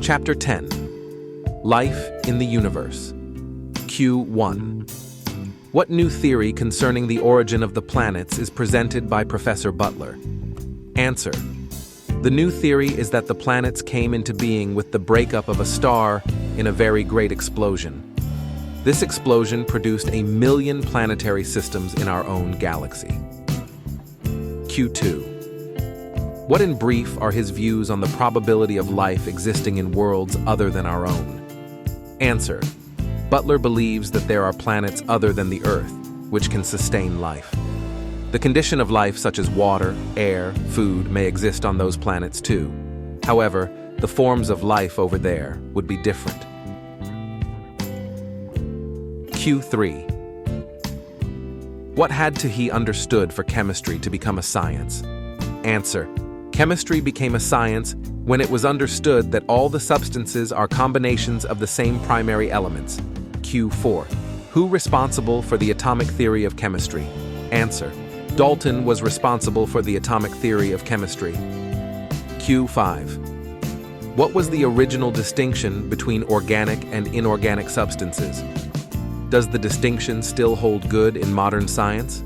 Chapter 10. Life in the Universe. Q1. What new theory concerning the origin of the planets is presented by Professor Butler? Answer. The new theory is that the planets came into being with the breakup of a star in a very great explosion. This explosion produced 1 million planetary systems in our own galaxy. Q2. What in brief are his views on the probability of life existing in worlds other than our own? Answer. Butler believes that there are planets other than the Earth, which can sustain life. The condition of life such as water, air, food may exist on those planets too. However, the forms of life over there would be different. Q3. What had to he understood for chemistry to become a science? Answer. Chemistry became a science when it was understood that all the substances are combinations of the same primary elements. Q4. Who responsible for the atomic theory of chemistry? Answer. Dalton was responsible for the atomic theory of chemistry. Q5. What was the original distinction between organic and inorganic substances? Does the distinction still hold good in modern science?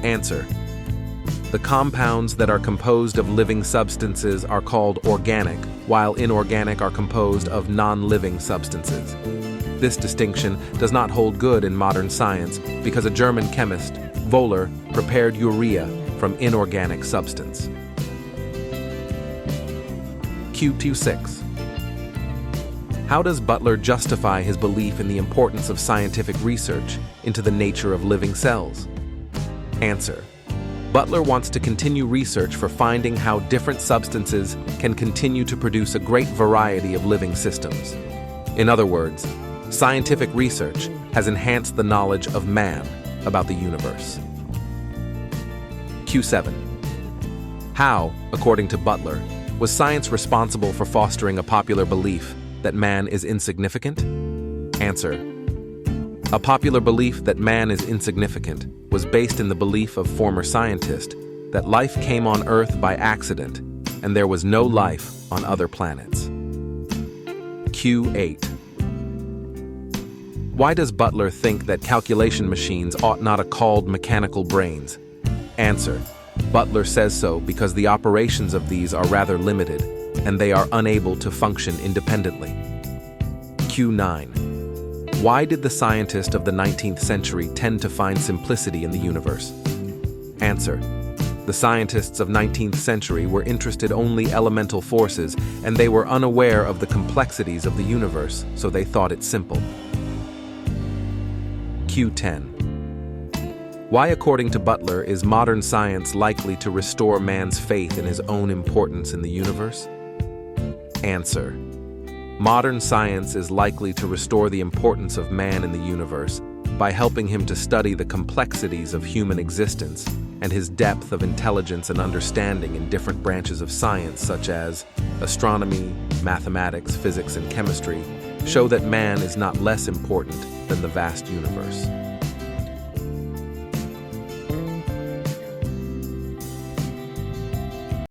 Answer. The compounds that are composed of living substances are called organic, while inorganic are composed of non-living substances. This distinction does not hold good in modern science because a German chemist, Butler, prepared urea from inorganic substance. Q26. How does Butler justify his belief in the importance of scientific research into the nature of living cells? Answer. Butler wants to continue research for finding how different substances can continue to produce a great variety of living systems. In other words, scientific research has enhanced the knowledge of man about the universe. Q7. How, according to Butler, was science responsible for fostering a popular belief that man is insignificant? Answer. A popular belief that man is insignificant was based in the belief of former scientists that life came on Earth by accident and there was no life on other planets. Q8. Why does Butler think that calculation machines ought not be called mechanical brains? Answer. Butler says so because the operations of these are rather limited and they are unable to function independently. Q9. Why did the scientists of the 19th century tend to find simplicity in the universe? Answer. The scientists of 19th century were interested only elemental forces and they were unaware of the complexities of the universe, so they thought it simple. Q10. Why, according to Butler, is modern science likely to restore man's faith in his own importance in the universe? Answer. Modern science is likely to restore the importance of man in the universe by helping him to study the complexities of human existence and his depth of intelligence and understanding in different branches of science such as astronomy, mathematics, physics, and chemistry show that man is not less important than the vast universe.